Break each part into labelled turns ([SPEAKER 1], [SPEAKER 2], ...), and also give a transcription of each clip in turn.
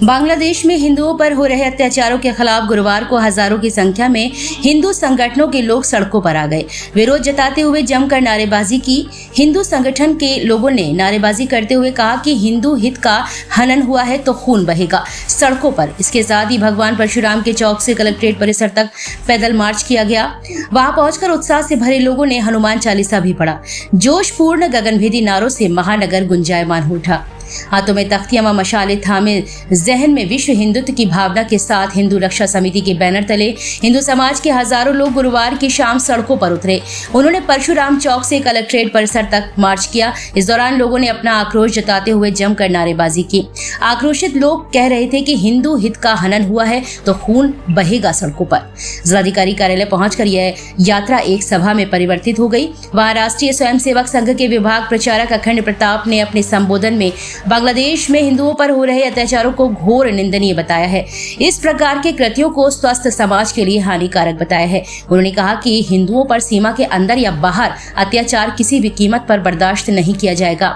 [SPEAKER 1] बांग्लादेश में हिंदुओं पर हो रहे अत्याचारों के खिलाफ गुरुवार को हजारों की संख्या में हिंदू संगठनों के लोग सड़कों पर आ गए। विरोध जताते हुए जमकर नारेबाजी की। हिंदू संगठन के लोगों ने नारेबाजी करते हुए कहा कि हिंदू हित का हनन हुआ है तो खून बहेगा सड़कों पर। इसके साथ ही भगवान परशुराम के चौक से कलेक्ट्रेट परिसर तक पैदल मार्च किया गया। वहां पहुंचकर उत्साह से भरे लोगों ने हनुमान चालीसा भी पढ़ा। जोशपूर्ण गगनभेदी नारों से महानगर गुंजायमान हो उठा। हाथों में तख्तियां व मशाले थामे जहन में विश्व हिंदुत्व की भावना के साथ हिंदू रक्षा समिति के बैनर तले हिंदू समाज के हजारों लोग गुरुवार की शाम सड़कों पर उतरे। उन्होंने परशुराम चौक से कलेक्ट्रेट परिसर तक मार्च किया। इस दौरान लोगों ने अपना आक्रोश जताते हुए जमकर नारेबाजी की। आक्रोशित लोग कह रहे थे कि हिंदू हित का हनन हुआ है तो खून बहेगा सड़कों पर। जिलाधिकारी कार्यालय पहुंचकर यह यात्रा एक सभा में परिवर्तित हो गई। वहां राष्ट्रीय स्वयंसेवक संघ के विभाग प्रचारक अखंड प्रताप ने अपने संबोधन में बांग्लादेश में हिंदुओं पर हो रहे अत्याचारों को घोर निंदनीय बताया है। इस प्रकार के कृत्यों को स्वस्थ समाज के लिए हानिकारक बताया है। उन्होंने कहा कि हिंदुओं पर सीमा के अंदर या बाहर अत्याचार किसी भी कीमत पर बर्दाश्त नहीं किया जाएगा।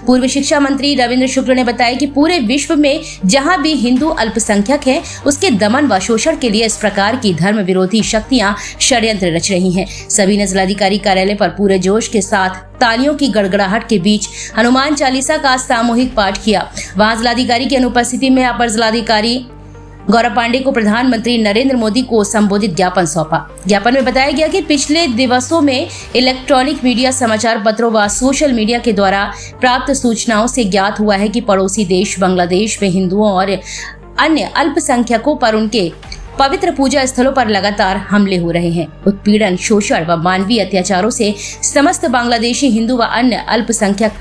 [SPEAKER 1] पूर्व शिक्षा मंत्री रविंद्र शुक्ल ने बताया कि पूरे विश्व में जहां भी हिंदू अल्पसंख्यक हैं, उसके दमन व शोषण के लिए इस प्रकार की धर्म विरोधी शक्तियां षड्यंत्र रच रही हैं। सभी ने जिलाधिकारी कार्यालय पर पूरे जोश के साथ तालियों की गड़गड़ाहट के बीच हनुमान चालीसा का सामूहिक पाठ किया। वहां जिलाधिकारी की अनुपस्थिति में अपर जिलाधिकारी गौरव पांडे को प्रधानमंत्री नरेंद्र मोदी को संबोधित ज्ञापन सौंपा। ज्ञापन में बताया गया कि पिछले दिवसों में इलेक्ट्रॉनिक मीडिया, समाचार पत्रों व सोशल मीडिया के द्वारा प्राप्त सूचनाओं से ज्ञात हुआ है कि पड़ोसी देश बांग्लादेश में हिंदुओं और अन्य अल्पसंख्यकों पर उनके पवित्र पूजा स्थलों पर लगातार हमले हो रहे हैं। उत्पीड़न, शोषण व मानवीय अत्याचारों से समस्त बांग्लादेशी हिंदू व अन्य अल्पसंख्यक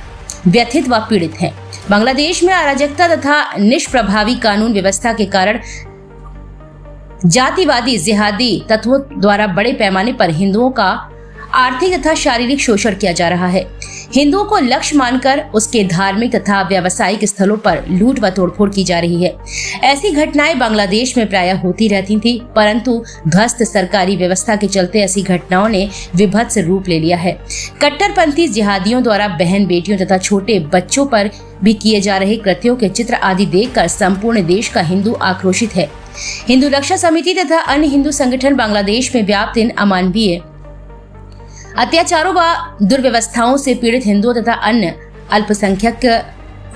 [SPEAKER 1] व्यथित व पीड़ित हैं। बांग्लादेश में अराजकता तथा निष्प्रभावी कानून व्यवस्था के कारण जातिवादी जिहादी तत्वों द्वारा बड़े पैमाने पर हिंदुओं का आर्थिक तथा शारीरिक शोषण किया जा रहा है। हिंदुओं को लक्ष्य मानकर उसके धार्मिक तथा व्यावसायिक स्थलों पर लूट व तोड़फोड़ की जा रही है। ऐसी घटनाएं बांग्लादेश में प्रायः होती रहती थी, परंतु ध्वस्त सरकारी व्यवस्था के चलते ऐसी घटनाओं ने विभत्स रूप ले लिया है। कट्टरपंथी जिहादियों द्वारा बहन बेटियों तथा छोटे बच्चों पर भी किए जा रहे कृत्यों के चित्र आदि देखकर संपूर्ण देश का हिंदू आक्रोशित है। हिंदू रक्षा समिति तथा अन्य हिंदू संगठन बांग्लादेश में व्याप्त इन अमानवीय अत्याचारों व दुर्व्यवस्थाओं से पीड़ित हिंदुओं तथा अन्य अल्पसंख्यक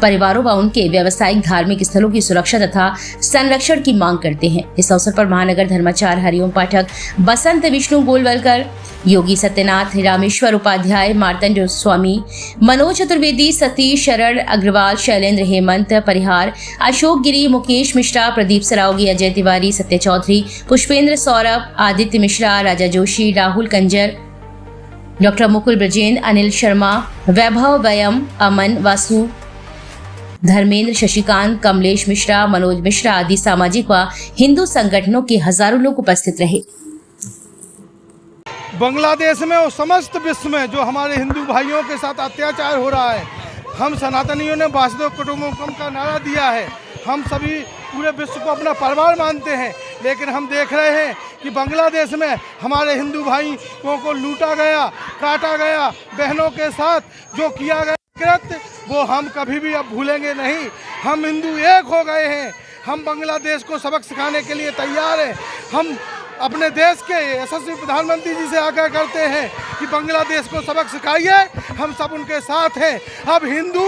[SPEAKER 1] परिवारों व उनके व्यावसायिक धार्मिक स्थलों की सुरक्षा तथा संरक्षण की मांग करते हैं। इस अवसर पर महानगर धर्माचार्य हरिओम पाठक, बसंत विष्णु गोलवलकर, योगी सत्यनाथ, रामेश्वर उपाध्याय, मार्तंड स्वामी, मनोज चतुर्वेदी, सतीश शरण अग्रवाल, शैलेंद्र हेमंत परिहार, अशोक गिरी, मुकेश मिश्रा, प्रदीप सरावगी, अजय तिवारी, सत्य चौधरी, पुष्पेंद्र सौरभ, आदित्य मिश्रा, राजा जोशी, राहुल कंजर, डॉक्टर मुकुल ब्रजेंद्र, अनिल शर्मा, वैभव वयम, अमन वासु, धर्मेंद्र, शशिकांत, कमलेश मिश्रा, मनोज मिश्रा आदि सामाजिक व हिंदू संगठनों के हजारों लोग उपस्थित रहे।
[SPEAKER 2] बांग्लादेश में और समस्त विश्व में जो हमारे हिंदू भाइयों के साथ अत्याचार हो रहा है, हम सनातनियों ने वासुदेव कुटुंबकम का नारा दिया है। हम सभी पूरे विश्व को अपना परिवार मानते हैं, लेकिन हम देख रहे हैं कि बांग्लादेश में हमारे हिंदू भाइयों को लूटा गया, काटा गया। बहनों के साथ जो किया गया कृत्य वो हम कभी भी अब भूलेंगे नहीं। हम हिंदू एक हो गए हैं। हम बांग्लादेश को सबक सिखाने के लिए तैयार हैं। हम अपने देश के यशस्वी प्रधानमंत्री जी से आग्रह करते हैं कि बांग्लादेश को सबक सिखाइए। हम सब उनके साथ हैं। अब हिंदू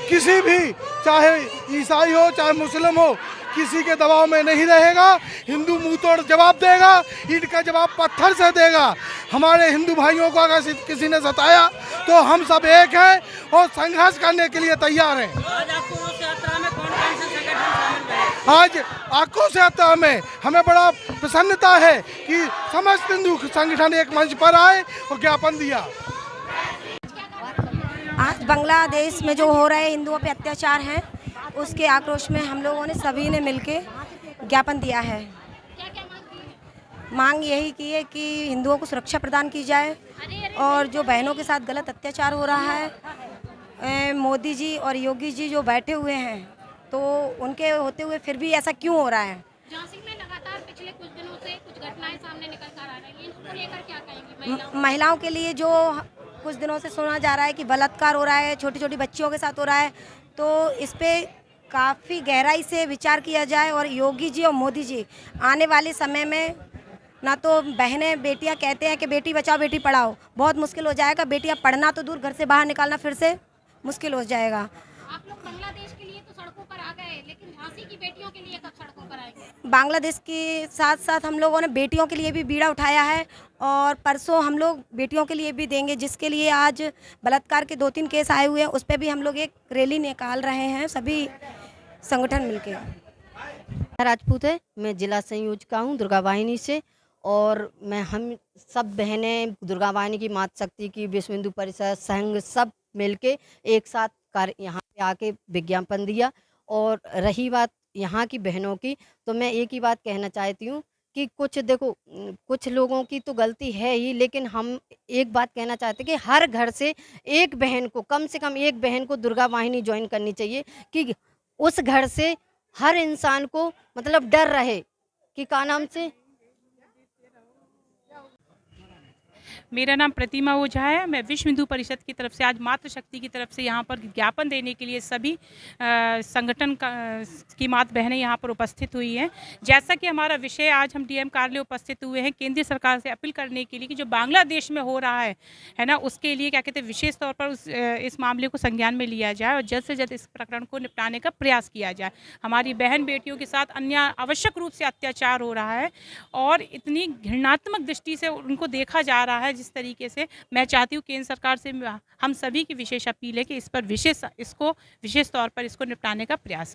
[SPEAKER 2] किसी भी, चाहे ईसाई हो चाहे मुस्लिम हो, किसी के दबाव में नहीं रहेगा। हिंदू मुंह तोड़ जवाब देगा, ईंट का जवाब पत्थर से देगा। हमारे हिंदू भाइयों को अगर किसी ने सताया तो हम सब एक हैं और संघर्ष करने के लिए तैयार हैं। आज आक्रोश यात्रा में हमें बड़ा प्रसन्नता है कि समस्त हिंदू संगठन एक मंच पर आए और ज्ञापन दिया।
[SPEAKER 3] आज बांग्लादेश में जो हो रहे हिंदुओं पे अत्याचार हैं, उसके आक्रोश में हम लोगों ने सभी ने मिलके ज्ञापन दिया है। मांग यही की है कि हिंदुओं को सुरक्षा प्रदान की जाए और जो बहनों के साथ गलत अत्याचार हो रहा है, मोदी जी और योगी जी जो बैठे हुए हैं, तो उनके होते हुए फिर भी ऐसा क्यों हो रहा है।
[SPEAKER 4] झांसी में लगातार पिछले कुछ दिनों से कुछ घटनाएं सामने निकल कर आ रही हैं, इसको लेकर क्या कहेंगी?
[SPEAKER 3] महिलाओं के लिए जो कुछ दिनों से सुना जा रहा है कि बलात्कार हो रहा है, छोटी छोटी बच्चियों के साथ हो रहा है, तो इस पे काफ़ी गहराई से विचार किया जाए और योगी जी और मोदी जी आने वाले समय में ना तो बहनें बेटियां कहते हैं कि बेटी बचाओ बेटी पढ़ाओ, बहुत मुश्किल हो जाएगा। बेटियां पढ़ना तो दूर, घर से बाहर निकालना फिर से मुश्किल हो जाएगा।
[SPEAKER 4] आप लोग बांग्लादेश के लिए तो सड़कों पर आ गए, लेकिन झांसी की बेटियों के लिए कब सड़कों पर आएंगे?
[SPEAKER 3] बांग्लादेश के साथ साथ हम लोगों ने बेटियों के लिए भी बीड़ा उठाया है और परसों हम लोग बेटियों के लिए भी देंगे, जिसके लिए आज बलात्कार के 2-3 केस आए हुए हैं, उस पर भी हम लोग एक रैली निकाल रहे हैं सभी संगठन मिलके।
[SPEAKER 5] राजपूत है, मैं जिला संयोजका हूँ दुर्गा वाहिनी से। और हम सब बहनें दुर्गा वाहिनी की, मातृशक्ति की, विश्व हिंदू परिषद संघ सब मिलके एक साथ यहाँ पे आके विज्ञापन दिया। और रही बात यहाँ की बहनों की, तो मैं एक ही बात कहना चाहती हूँ कि कुछ देखो, कुछ लोगों की तो गलती है ही, लेकिन हम एक बात कहना चाहते हैं कि हर घर से एक बहन को, कम से कम एक बहन को दुर्गा वाहिनी ज्वाइन करनी चाहिए, कि उस घर से हर इंसान को मतलब डर रहे कि क्या नाम से।
[SPEAKER 6] मेरा नाम प्रतिमा ओझा है। मैं विश्व हिंदू परिषद की तरफ से आज मातृशक्ति की तरफ से यहाँ पर ज्ञापन देने के लिए सभी संगठन की माता बहनें यहाँ पर उपस्थित हुई हैं। जैसा कि हमारा विषय, आज हम डीएम कार्यालय उपस्थित हुए हैं केंद्रीय सरकार से अपील करने के लिए कि जो बांग्लादेश में हो रहा है ना, उसके लिए क्या कहते हैं, विशेष तौर पर इस मामले को संज्ञान में लिया जाए और जल्द से जल्द इस प्रकरण को निपटाने का प्रयास किया जाए। हमारी बहन बेटियों के साथ अन्य आवश्यक रूप से अत्याचार हो रहा है और इतनी घृणात्मक दृष्टि से उनको देखा जा रहा है। जिस तरीके से मैं चाहती हूँ केंद्र सरकार से हम सभी की विशेष अपील है कि इस पर विशेष तौर पर इसको निपटाने का प्रयास